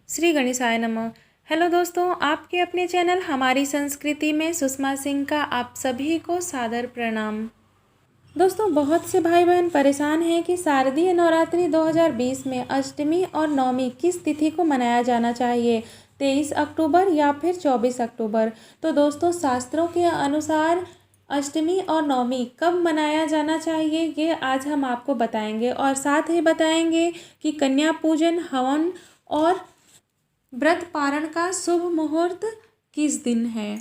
श्री गणेशाय नमः। हेलो दोस्तों, आपके अपने चैनल हमारी संस्कृति में सुषमा सिंह का आप सभी को सादर प्रणाम। दोस्तों, बहुत से भाई बहन परेशान हैं कि शारदीय नवरात्रि 2020 में अष्टमी और नवमी किस तिथि को मनाया जाना चाहिए, 23 अक्टूबर या फिर 24 अक्टूबर। तो दोस्तों, शास्त्रों के अनुसार अष्टमी और नवमी कब मनाया जाना चाहिए ये आज हम आपको बताएंगे, और साथ ही बताएंगे कि कन्या पूजन, हवन और व्रत पारण का शुभ मुहूर्त किस दिन है।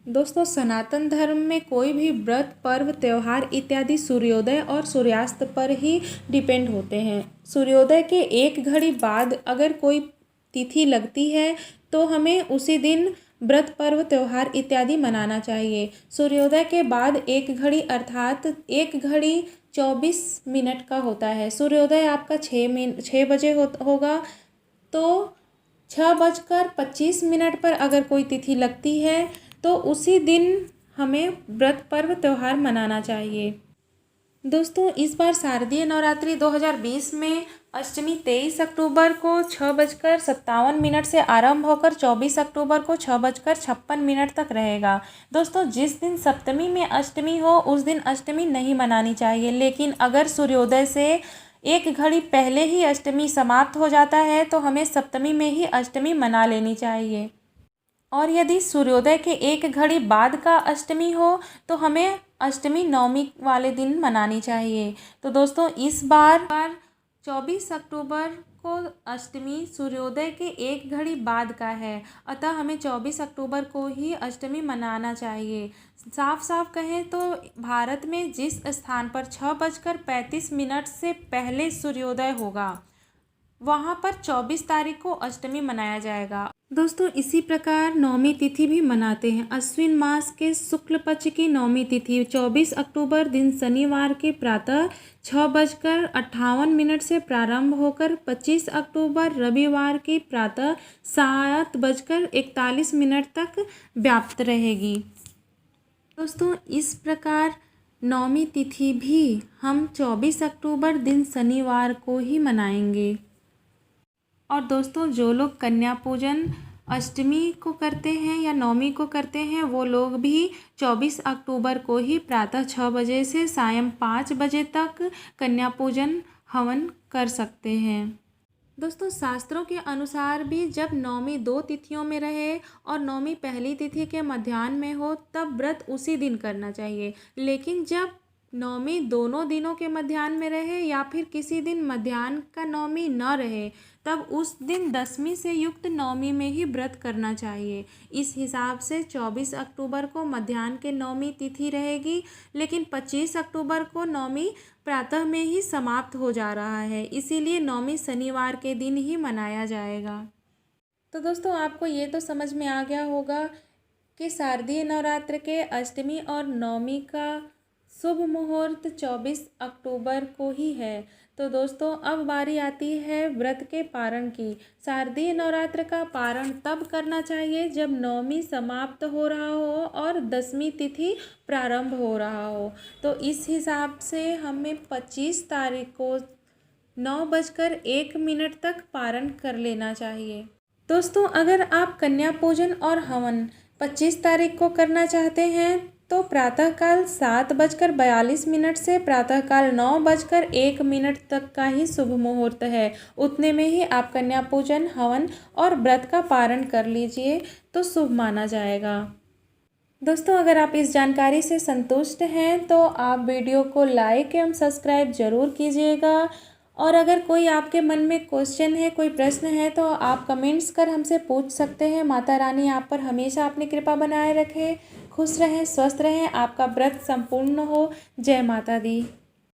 दोस्तों, सनातन धर्म में कोई भी व्रत, पर्व, त्यौहार इत्यादि सूर्योदय और सूर्यास्त पर ही डिपेंड होते हैं। सूर्योदय के एक घड़ी बाद अगर कोई तिथि लगती है तो हमें उसी दिन व्रत, पर्व, त्यौहार इत्यादि मनाना चाहिए। सूर्योदय के बाद एक घड़ी अर्थात 1 घड़ी 24 मिनट का होता है। सूर्योदय आपका 6 बजे होगा, तो 6:25 पर अगर कोई तिथि लगती है तो उसी दिन हमें व्रत, पर्व, त्यौहार मनाना चाहिए। दोस्तों, इस बार शारदीय नवरात्रि 2020 में अष्टमी 23 अक्टूबर को 6:57 से आरंभ होकर 24 अक्टूबर को 6:56 तक रहेगा। दोस्तों, जिस दिन सप्तमी में अष्टमी हो उस दिन अष्टमी नहीं मनानी चाहिए, लेकिन अगर सूर्योदय से 1 घड़ी पहले ही अष्टमी समाप्त हो जाता है तो हमें सप्तमी में ही अष्टमी मना लेनी चाहिए। और यदि सूर्योदय के 1 घड़ी बाद का अष्टमी हो तो हमें अष्टमी नवमी वाले दिन मनानी चाहिए। तो दोस्तों, इस बार 24 अक्टूबर को अष्टमी सूर्योदय के 1 घड़ी बाद का है, अतः हमें 24 अक्टूबर को ही अष्टमी मनाना चाहिए। साफ साफ कहें तो भारत में जिस स्थान पर 6:35 से पहले सूर्योदय होगा वहाँ पर 24 तारीख को अष्टमी मनाया जाएगा। दोस्तों, इसी प्रकार नवमी तिथि भी मनाते हैं। अश्विन मास के शुक्ल पक्ष की नवमी तिथि 24 अक्टूबर दिन शनिवार के प्रातः 6:58 से प्रारंभ होकर 25 अक्टूबर रविवार की प्रातः 7:41 तक व्याप्त रहेगी। दोस्तों, इस प्रकार नवमी तिथि भी हम 24 अक्टूबर दिन शनिवार को ही मनाएंगे। और दोस्तों, जो लोग कन्या पूजन अष्टमी को करते हैं या नवमी को करते हैं वो लोग भी 24 अक्टूबर को ही प्रातः 6 बजे से सायं 5 बजे तक कन्या पूजन हवन कर सकते हैं। दोस्तों, शास्त्रों के अनुसार भी जब नवमी 2 तिथियों में रहे और नवमी पहली तिथि के मध्याह्न में हो तब व्रत उसी दिन करना चाहिए, लेकिन जब नवमी दोनों दिनों के मध्याह्न में रहे या फिर किसी दिन मध्याह्न का नवमी न रहे तब उस दिन दशमी से युक्त नवमी में ही व्रत करना चाहिए। इस हिसाब से 24 अक्टूबर को मध्याह्न के नवमी तिथि रहेगी, लेकिन 25 अक्टूबर को नवमी प्रातः में ही समाप्त हो जा रहा है, इसीलिए नवमी शनिवार के दिन ही मनाया जाएगा। तो दोस्तों, आपको ये तो समझ में आ गया होगा कि शारदीय नवरात्र के अष्टमी और नवमी का शुभ मुहूर्त 24 अक्टूबर को ही है। तो दोस्तों, अब बारी आती है व्रत के पारण की। शारदीय नवरात्र का पारण तब करना चाहिए जब नवमी समाप्त हो रहा हो और दशमी तिथि प्रारंभ हो रहा हो। तो इस हिसाब से हमें 25 तारीख को 9:01 तक पारण कर लेना चाहिए। दोस्तों, अगर आप कन्या पूजन और हवन 25 तारीख को करना चाहते हैं तो प्रातःकाल 7:42 से प्रातःकाल 9:01 तक का ही शुभ मुहूर्त है। उतने में ही आप कन्या पूजन, हवन और व्रत का पारण कर लीजिए तो शुभ माना जाएगा। दोस्तों, अगर आप इस जानकारी से संतुष्ट हैं तो आप वीडियो को लाइक एवं सब्सक्राइब जरूर कीजिएगा, और अगर कोई आपके मन में क्वेश्चन है, कोई प्रश्न है तो आप कमेंट्स कर हमसे पूछ सकते हैं। माता रानी आप पर हमेशा अपनी कृपा बनाए रखे। खुश रहें, स्वस्थ रहें, आपका व्रत संपूर्ण हो। जय माता दी।